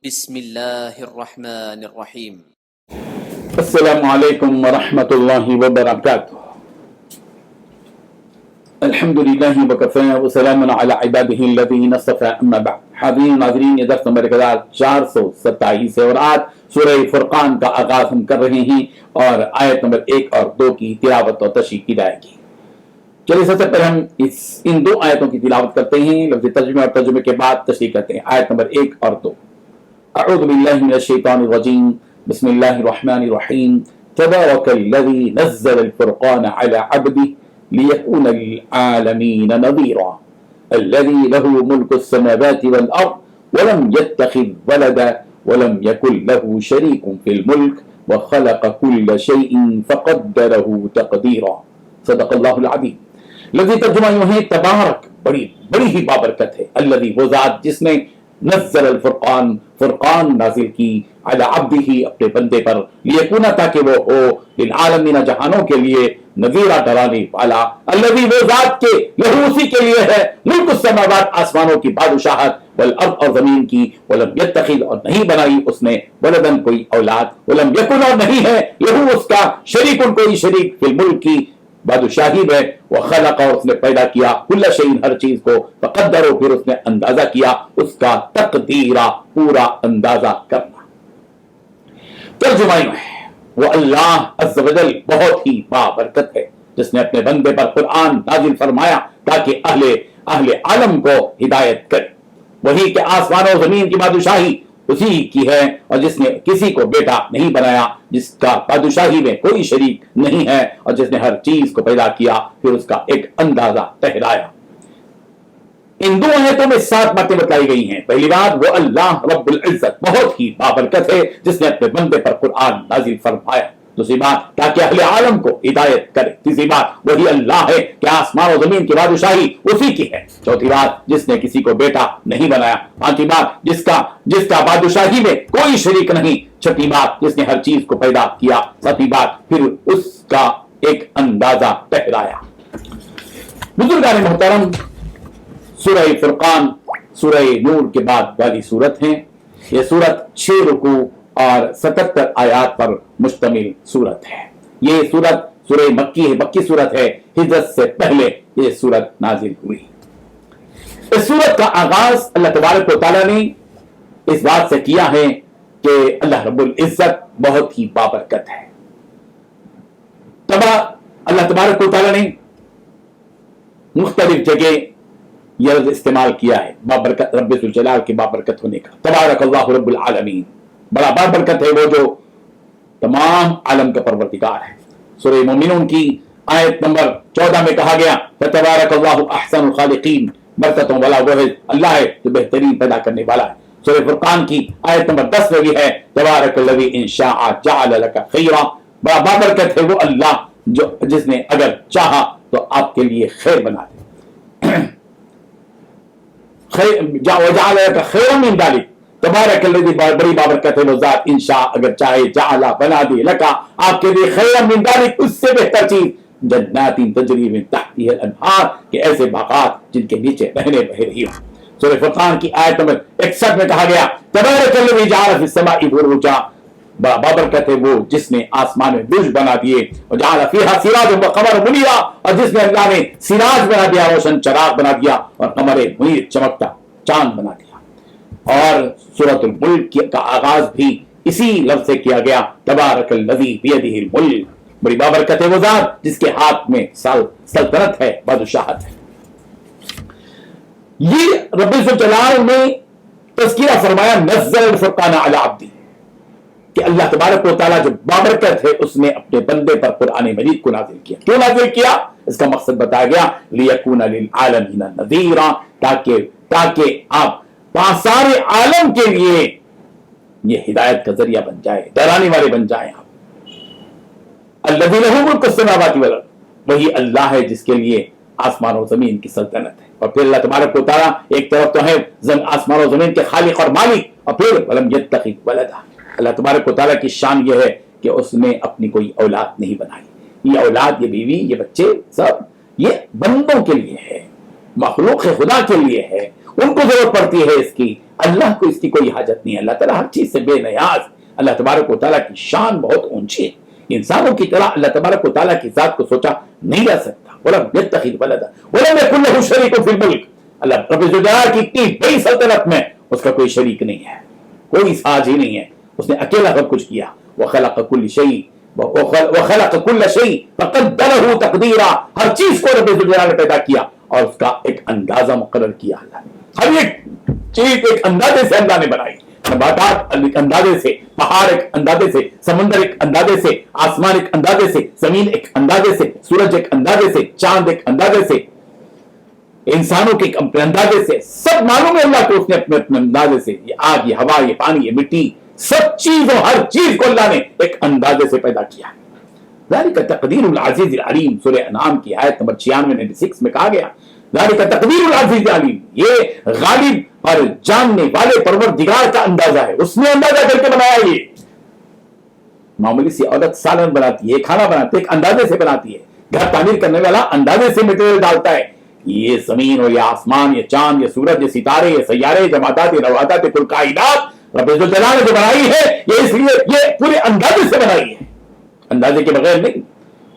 بسم اللہ الرحمن الرحیم۔ السلام علیکم ورحمۃ اللہ وبرکاتہ۔ الحمد للہ وکفی وسلام علی عبادہ الذین اصطفی، اما بعد۔ حاضرین ناظرین، یہ درس نمبر 1427 ہے اور آج سورہ فرقان کا آغاز ہم کر رہے ہیں اور آیت نمبر 1 اور 2 کی تلاوت اور تشریح کی جائے گی۔ چلیے سب سے پہلے ہم ان دو آیتوں کی تلاوت کرتے ہیں، لفظ ترجمے اور ترجمے کے بعد تشریح کرتے ہیں۔ آیت نمبر 1 اور 2۔ اعوذ باللہ من الشیطان الرجیم، بسم اللہ الرحمن الرحیم۔ تبارک الذی نزل الفرقان علی عبدہ لیکون للعالمین نذیرا الذی لہ ملک السماوات والارض ولم یتخذ ولدا ولم یکن لہ شریک فی الملک وخلق کل شیء فقدرہ تقدیرا۔ صدق اللہ العظیم۔ لفظی ترجمہ یوں ہے، تبارک بڑی ہی بابرکت ہے، الذی وہ ذات جس نے نزل الفرقان فرقان نازل کی علی عبدہ اپنے بندے پر، لیکون تاکہ وہ ہو للعالمین جہانوں کے لیے نذیرا ڈرانے والا، الذی وہ ذات کے لہو اسی کے لیے ہے ملک السماوات آسمانوں کی بادشاہت، والارض اور زمین کی، ولم یتخذ اور نہیں بنائی اس نے ولدن کوئی اولاد، ولم یکن اور نہیں ہے لہو اس کا شریکن کوئی شریک فی الملک کی بادشاہی میں، وہ خلق اور اس نے پیدا کیا کل شیء ہر چیز کو، فقدرہ پھر اس نے اندازہ کیا اس کا، تقدیرہ پورا اندازہ کرنا۔ ترجمہ ہے وہ اللہ عز و جل بہت ہی بابرکت ہے جس نے اپنے بندے پر قرآن نازل فرمایا تاکہ اہل عالم کو ہدایت کرے۔ وہی کہ آسمان و زمین کی بادشاہی اسی کی ہے اور جس نے کسی کو بیٹا نہیں بنایا، جس کا بادشاہی میں کوئی شریک نہیں ہے اور جس نے ہر چیز کو پیدا کیا پھر اس کا ایک اندازہ ٹھہرایا۔ ان دو آیتوں میں 7 باتیں بتائی گئی ہیں۔ پہلی بات، وہ اللہ رب العزت بہت ہی بابرکت ہے جس نے اپنے بندے پر قرآن نازل فرمایا۔ دوسری بات، تاکہ اہل عالم کو ہدایت کرے۔ تیسری بات، وہی اللہ ہے کہ آسمان و زمین کی بادشاہی اسی کی ہے۔ چوتھی بات، جس نے کسی کو بیٹا نہیں بنایا۔ پانچویں بات، جس کا بادشاہی میں کوئی شریک نہیں۔ چھٹی بات، جس نے ہر چیز کو پیدا کیا۔ ساتویں بات، پھر اس کا ایک اندازہ ٹھہرایا۔ بزرگان محترم، سورہ فرقان سورہ نور کے بعد والی سورت ہے۔ یہ سورت 6 رکوع اور 77 آیات پر مشتمل سورت ہے۔ یہ سورت سورہ مکی ہے، مکی سورت ہے، ہجرت سے پہلے یہ سورت نازل ہوئی۔ اس سورت کا آغاز اللہ تبارک و تعالیٰ نے اس بات سے کیا ہے کہ اللہ رب العزت بہت ہی بابرکت ہے۔ اللہ تبارک و تعالیٰ نے مختلف جگہ یہ لفظ استعمال کیا ہے بابرکت، رب ذوالجلال کے بابرکت ہونے کا۔ تبارک اللہ رب العالمین، بڑا بابرکت ہے وہ جو تمام عالم کا پروردگار ہے۔ سورہ مومنون کی آیت نمبر 14 میں کہا گیا، فتبارک اللہ احسن الخالقین، برکتوں والا وہ ہے اللہ ہے جو بہترین پیدا کرنے والا ہے۔ سورہ فرقان کی آیت نمبر 10 میں بھی ہے، تبارک الذی ان شاء جعل لک خیرا، بڑا بابرکت ہے وہ اللہ جس نے اگر چاہا تو آپ کے لیے خیر بنا دے۔ وجعل لک خیرا من ذلک، تبارک الذی، بڑی بابرکت ہے وہ ذات انشاء اگر چاہے، جعل بنا دے لکا آپ کے لیے خیرا من ذلک، اس سے بہتر چیز، جنات تجری من تحتها الانہار، کہ ایسے باغات جن کے نیچے نہریں بہ رہی ہوں۔ سورہ فرقان کی آیت نمبر 61 میں کہا گیا، تبارک الذی جعل فی السماء بروجا، بڑا بابرکت ہے وہ جس نے آسمان میں برج بنا دیے، وجعل فیہا سراجا وقمرا منیرا، اور جس نے اللہ نے سراج بنا دیا، روشن چراغ بنا دیا، اور قمر منیر چمکتا چاند بنا دیا۔ اور سورۃ الملک کا آغاز بھی اسی لفظ سے کیا گیا، تبارک الذی بیدہ الملک، بڑی بابرکت ہے وہ ذات جس کے ہاتھ میں سلطنت ہے، بادشاہت ہے۔ یہ رب ذوالجلال نے تذکرہ فرمایا نزل الفرقان علی عبدہ، کہ اللہ تبارک و تعالیٰ جو بابرکت ہے اس نے اپنے بندے پر قرآن مجید کو نازل کیا۔ کیوں نازل کیا؟ اس کا مقصد بتایا گیا، لیکون للعالمین نذیرا، تاکہ آپ سارے عالم کے لیے یہ ہدایت کا ذریعہ بن جائے، ڈرانے والے بن جائیں آپ۔ الذی لہ ملک السماوات والارض، وہی اللہ ہے جس کے لیے آسمان و زمین کی سلطنت ہے۔ اور پھر اللہ تبارک و تعالیٰ ایک طرف تو ہے آسمان و زمین کے خالق اور مالک، اور پھر ولم یتخذ ولدا، اللہ تبارک و تعالیٰ کی شان یہ ہے کہ اس نے اپنی کوئی اولاد نہیں بنائی۔ یہ اولاد، یہ بیوی، یہ بچے سب یہ بندوں کے لیے ہے، مخلوق خدا کے لیے ہے، ان کو ضرورت پڑتی ہے اس کی، اللہ کو اس کی کوئی حاجت نہیں ہے. اللہ تعالیٰ ہر چیز سے بے نیاز. اللہ تبارک و تعالیٰ کی شان بہت اونچی ہے. انسانوں کی طرح اللہ تبارک و تعالیٰ کی ذات کو سوچا نہیں جا سکتا. وَلَمْ يَتَّخِذْ وَلَدًا وَلَمْ يَكُن لَهُ شَرِيكٌ فِي الْمُلْكِ. اللہ رب ذوالجلال کی اتنی بڑی سلطنت میں اس کا کوئی شریک نہیں ہے, کوئی ساج ہی نہیں ہے. اس نے اکیلا سب کچھ کیا. وَخَلَقَ كُلِّ شَيْءٍ وَخَلَقَ كُلَّ شَيْءٍ فَقَدَّرَهُ تَقْدِيرًا. ہر چیز کو رب ذوالجلال نے پیدا کیا اور اس کا ایک اندازہ مقرر کیا. اللہ نے ہر ایک چیز ایک اندازے سے اللہ نے بنائی. نباتات ایک اندازے سے, پہاڑ ایک اندازے سے, سمندر ایک اندازے سے, آسمان ایک اندازے سے, زمین ایک اندازے سے, سورج ایک اندازے سے, چاند ایک اندازے سے, انسانوں کے ایک اپنے اندازے سے. سب معلوم ہے اللہ کو اس نے اپنے اپنے اندازے سے. یہ آگ, یہ ہوا, یہ پانی, یہ مٹی, سب چیزوں ہر چیز کو اللہ نے ایک اندازے سے پیدا کیا. ذالک تقدیر العزیز العلیم. سورہ انعام کی آیت نمبر 96 میں کہا گیا ذالک تقدیر العزیز العلیم. یہ غالب اور جاننے والے پروردگار کا اندازہ ہے. اس نے اندازہ کر کے بنایا. یہ معمولی سی عورت سالن بناتی ہے, کھانا بناتی ہے, ایک اندازے سے بناتی ہے. گھر تعمیر کرنے والا اندازے سے مٹیریل ڈالتا ہے. یہ زمین اور یہ آسمان, یہ چاند, یہ سورج, یہ ستارے, یہ سیارے, جمادات, یہ نباتات, یہ کل کائنات رب الجلال نے جو بنائی ہے یہ اس لیے یہ پورے اندازے سے بنائی ہے, اندازے کے بغیر نہیں.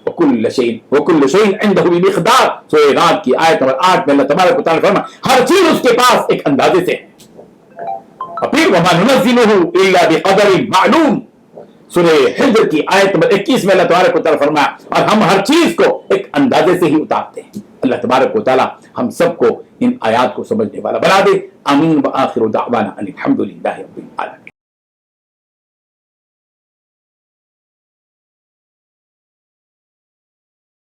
وَكُلُّ شَيْءٍ عِندَهُ بِمِقْدَارٍ. سورہ رات کی آیت نمبر 8 میں اللہ تبارک و تعالیٰ فرمایا ہر چیز اس کے پاس ایک اندازے سے ہے. اور پھر وَمَا نُنَزِّلُهُ إِلَّا بِقَدَرٍ مَعْلُومٍ. سورہ حجر کی آیت نمبر 21 میں اللہ تبارک و تعالیٰ فرمایا اور ہم ہر چیز کو ایک اندازے سے ہی اتارتے ہیں. اللہ تبارک و تعالیٰ ہم سب کو ان آیات کو سمجھنے والا بنا دے. آمین. وآخر دعوانا ان الحمد للہ رب العالمین.